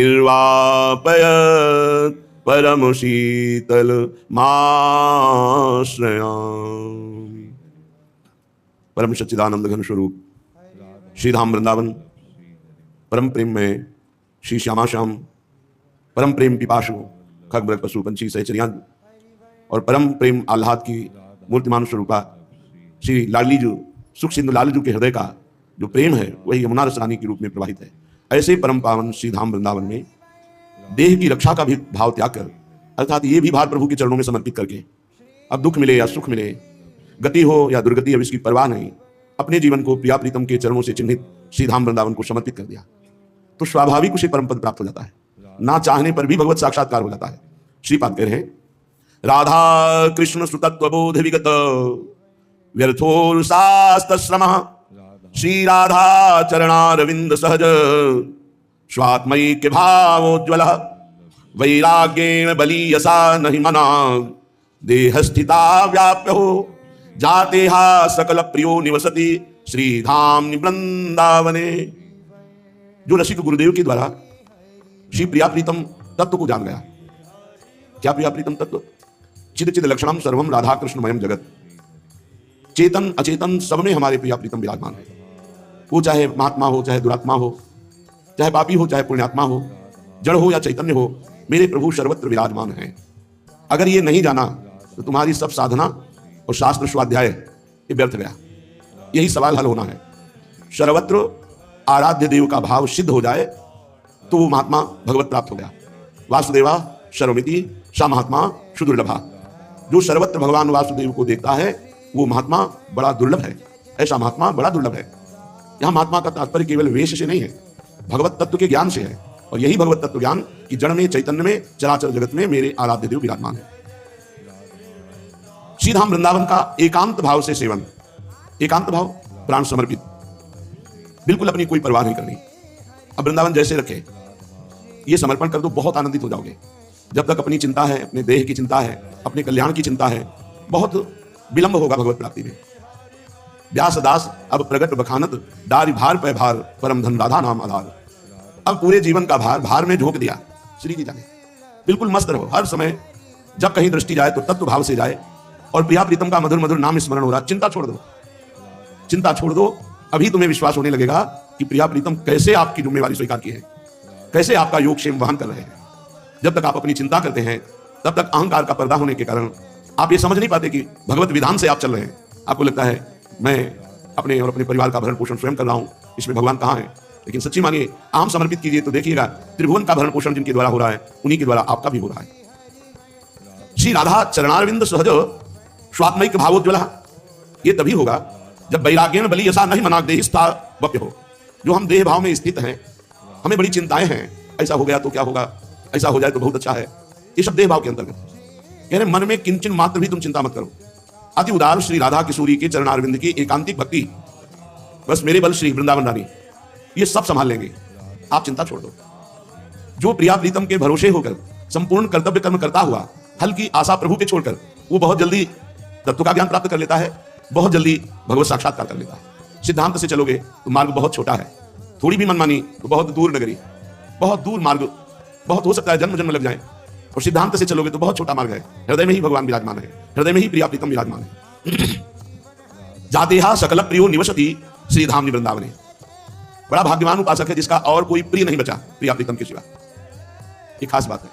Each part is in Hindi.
निर्वापयत् परम शीतल माश्रयामि। परम सच्चिदानंद घन स्वरूप श्री धाम वृंदावन, परम प्रेम में श्री श्यामा श्याम, परम प्रेम पिपाशु खगमृग पशु पंछी सहचरियां और परम प्रेम आह्लाद की मूर्तिमान स्वरूपा श्री लाडली जो सुख सिंधु लालजू के हृदय का जो प्रेम है वही यमुना रसरानी के रूप में प्रवाहित है। ऐसे परम पावन श्री धाम वृंदावन में देह की रक्षा का भी भाव त्याग कर, अर्थात ये भी भार प्रभु के चरणों में समर्पित करके, अब दुख मिले या सुख मिले, गति हो या दुर्गति, अब इसकी परवाह नहीं, अपने जीवन को प्रिया प्रीतम के चरणों से चिन्हित श्री धाम वृंदावन को समर्पित कर दिया तो स्वाभाविक उसे परम पद प्राप्त हो जाता है। ना चाहने पर भी भगवत साक्षात्कार हो जाता है। श्रीपाद कह रहे हैं, राधा कृष्ण सुतत्व बोध विगत व्यर्थोरुसास्तश्रम श्री राधा चरणारविंद सहज स्वात्मैक्य भावोज्वल वैराग्येण बलीयसा नहीं मना देहस्थिता व्याप्य हो जाते हा सकल प्रियो निवसति श्री धाम वृंदावने। जो रसिक गुरुदेव के द्वारा श्री प्रिया प्रीतम तत्व को जान गया। क्या प्रिया प्रीतम तत्व? चिद चिद लक्षणम सर्वम राधा कृष्णमयम जगत। चेतन अचेतन सब में हमारे प्रिया प्रीतम विराजमान है। वो चाहे महात्मा हो, चाहे दुरात्मा हो, चाहे पापी हो, चाहे पुण्यात्मा हो, जड़ हो या चैतन्य हो, मेरे प्रभु सर्वत्र विराजमान हैं। अगर ये नहीं जाना तो तुम्हारी सब साधना और शास्त्र स्वाध्याय ये व्यर्थ गया। यही सवाल हल होना है। सर्वत्र आराध्य देव का भाव सिद्ध हो जाए तो वो महात्मा भगवत प्राप्त हो गया। वासुदेवा सर्वमिति सा महात्मा सुदुर्लभा। जो सर्वत्र भगवान वासुदेव को देखता है वो महात्मा बड़ा दुर्लभ है। ऐसा महात्मा बड़ा दुर्लभ है। यहां महात्मा का तात्पर्य केवल वेश से नहीं है, भगवत तत्व के ज्ञान से है। और यही भगवत तत्व ज्ञान कि जड़ में, चैतन्य में, चराचर जगत में मेरे आराध्य देव विराजमान है। श्री धाम वृंदावन का एकांत भाव से सेवन, एकांत भाव, प्राण समर्पित, बिल्कुल अपनी कोई परवाह नहीं करनी। अब वृंदावन जैसे रखे ये समर्पण कर दो, बहुत आनंदित हो जाओगे। जब तक अपनी चिंता है, अपने देह की चिंता है, अपने कल्याण की चिंता है, बहुत विलंब होगा भगवत प्राप्ति में। व्यास दास अब प्रगट बखानत दारी भार पे भार परम धन राधा नाम आधार। अब पूरे जीवन का भार भार में झोंक दिया। श्री जी जाने बिल्कुल मस्त रहो। हर समय जब कहीं दृष्टि जाए तो तत्व भाव से जाए और प्रिया प्रीतम का मधुर मधुर नाम स्मरण हो रहा। चिंता छोड़ दो, चिंता छोड़ दो। अभी तुम्हें विश्वास होने लगेगा कि प्रिया प्रीतम कैसे आपकी जिम्मेवारी स्वीकार की है, कैसे आपका योगक्षेम वहन कर रहे हैं। जब तक आप अपनी चिंता करते हैं तब तक अहंकार का पर्दा होने के कारण आप ये समझ नहीं पाते कि भगवत विधान से आप चल रहे हैं। आपको लगता है मैं अपने और अपने परिवार का भरण पोषण स्वयं कर रहा हूं, इसमें भगवान कहाँ है। लेकिन सच्ची मानिए, आम समर्पित कीजिए तो देखिएगा त्रिभुवन का भरण पोषण जिनके द्वारा हो रहा है उन्हीं के द्वारा आपका भी हो रहा है। श्री राधा चरणारविंद सहज स्वात्मैक्य भावोज्वल। ये तभी होगा जब वैराग्येण बलीयसा नहीं मना देहिस्था वप्य हो। जो हम देह भाव में स्थित हैं, हमें बड़ी चिंताएं हैं, ऐसा हो गया तो क्या होगा, ऐसा हो जाए तो बहुत अच्छा है। ये सब देह भाव के अंतर्गत कह रहे मन में किंचन मात्र भी तुम चिंता मत करो। अति उदार श्री राधा किशोरी के चरणारविंद की एकांतिक भक्ति, बस मेरे बल श्री वृंदावन रानी ये सब संभाल लेंगे। आप चिंता छोड़ दो। जो प्रिया प्रीतम के भरोसे होकर संपूर्ण कर्तव्य कर्म करता हुआ हल्की आशा प्रभु पे छोड़कर वो बहुत जल्दी तत्व का ज्ञान प्राप्त कर लेता है, बहुत जल्दी भगवत साक्षात्कार कर लेता है। सिद्धांत से चलोगे तो मार्ग बहुत छोटा है, थोड़ी भी मनमानी तो बहुत दूर नगरी, बहुत दूर मार्ग, बहुत हो सकता है जन्म जन्म लग जाए। और सिद्धांत से चलोगे तो बहुत छोटा मार्ग है। हृदय में ही भगवान विराजमान है, हृदय में ही प्रिया प्रीतम विराजमान है। जातेहा सकल प्रियो निवसति श्री धाम वृंदावने। बड़ा भाग्यवान उपासक है जिसका और कोई प्रिय नहीं बचा प्रिया प्रीतम के सिवा। ये खास बात है।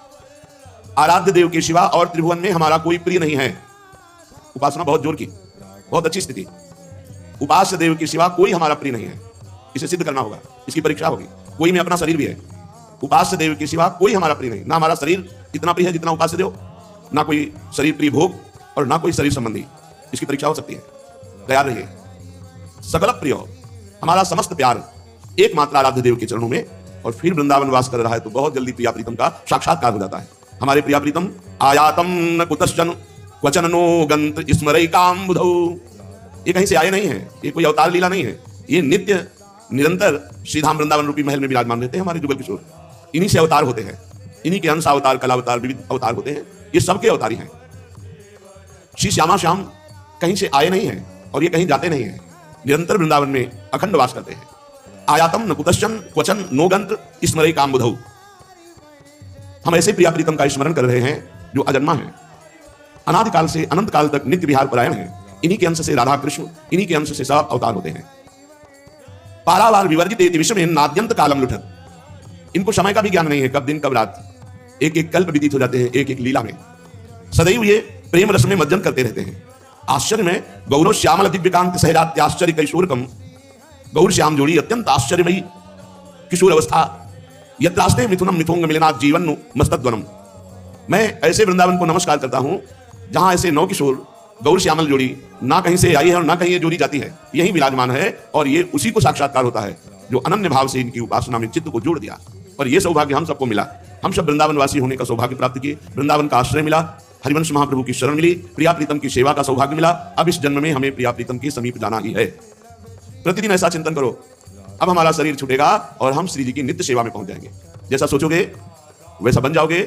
आराध्य देव के सिवा और त्रिभुवन में हमारा कोई प्रिय नहीं है। उपासना बहुत जोर की, बहुत अच्छी स्थिति। उपास्य देव के सिवा कोई हमारा प्रिय नहीं है। इसे सिद्ध करना होगा, इसकी परीक्षा होगी। कोई में अपना शरीर भी है। उपास्य देव के सिवा कोई हमारा प्रिय नहीं। ना हमारा शरीर इतना प्रिय है जितना उपास्य देव, ना कोई शरीर प्रिय भोग और ना कोई शरीर संबंधी। इसकी परीक्षा हो सकती है, तैयार रहिए। सकल प्रिय हमारा समस्त प्यार एकमात्र आराध्य देव के चरणों में, और फिर वृंदावन वास कर रहा है तो बहुत जल्दी प्रिया प्रीतम का साक्षात्कार हो जाता है। हमारे प्रिया प्रीतम आयातम न कुतश्चन क्वचन नो गंत स्मरैकाम बुधौ। ये कहीं से आए नहीं है, ये कोई अवतार लीला नहीं है। ये नित्य निरंतर श्रीधाम वृंदावन रूपी महल में विराजमान रहते हैं हमारे जुगल किशोर। इन्हीं से अवतार होते हैं, इन्हीं के अंश अवतार, कला अवतार, विविध अवतार होते हैं। ये सबके अवतारी हैं। श्री श्यामा श्याम कहीं से आए नहीं हैं और ये कहीं जाते नहीं हैं, निरंतर वृंदावन में अखंड वास करते हैं। आयातम न कुतश्चन क्वचन नो गंत स्मरैकाम बुधौ। हम ऐसे प्रिया प्रीतम का स्मरण कर रहे हैं जो अजन्मा है, अनादिकाल से अनंत काल तक नित्य विहार परायण है। इन्हीं के अंश से राधा कृष्ण, इन्हीं के अंश से सब अवतार होते हैं। पारावार विवर्जित विश्व में नाद्यंत कालम लुठत। इनको समय का भी ज्ञान नहीं है, कब दिन कब रात, एक एक कल्प व्यतीत हो जाते हैं एक एक लीला में। सदैव ये प्रेम रस में मज्जन करते रहते हैं। आश्चर्य में गौरव श्यामल दिव्यकांत सहजात्याश्चर्य कैशोरकम। गौर श्याम जोड़ी अत्यंत आश्चर्यमयी किशोर अवस्था। यत्रास्ते मिथुनम मिथुंग मिलनाथ जीवन मस्तद्वनम। मैं ऐसे वृंदावन को नमस्कार करता हूं जहां ऐसे नौ किशोर गौर श्यामल जोड़ी ना कहीं से आई है और ना कहीं ये जोड़ी जाती है, यही विराजमान है। और ये उसी को साक्षात्कार होता है जो अनन्य भाव से इनकी उपासना में चित्त को जोड़ दिया। और ये सौभाग्य हम सबको मिला। हम सब वृंदावन वासी होने का सौभाग्य प्राप्त किए, वृंदावन का आश्रय मिला, हरिवंश महाप्रभु की शरण मिली, प्रिया प्रीतम की सेवा का सौभाग्य मिला। अब इस जन्म में हमें प्रिया प्रीतम के समीप जाना ही है। प्रतिदिन ऐसा चिंतन करो, अब हमारा शरीर छूटेगा और हम श्री जी की नित्य सेवा में पहुंच जाएंगे। जैसा सोचोगे वैसा बन जाओगे,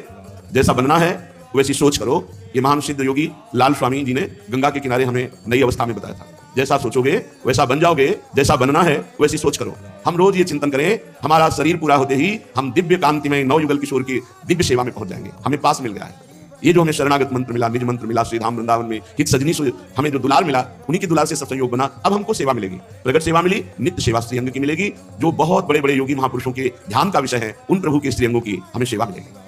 जैसा बनना है वैसी सोच करो। ये महान सिद्ध योगी लाल स्वामी जी ने गंगा के किनारे हमें नई अवस्था में बताया था। जैसा सोचोगे वैसा बन जाओगे, जैसा बनना है वैसी सोच करो। हम रोज ये चिंतन करें, हमारा शरीर पूरा होते ही हम दिव्य कांति में नवयुगल किशोर की दिव्य सेवा में पहुंच जाएंगे। हमें पास मिल गया है। ये जो हमें शरणागत मंत्र मिला, निज मंत्र मिला, श्री धाम वृंदावन में हित सजनी से हमें जो दुलार मिला, उन्हीं की दुलार से सब संयोग बना। अब हमको सेवा मिलेगी, प्रगट सेवा मिली, नित्य सेवा श्रीअंग की मिलेगी। जो बहुत बड़े बड़े योगी महापुरुषों के ध्यान का विषय है, उन प्रभु के श्रीअंगों की हमें सेवा मिलेगी।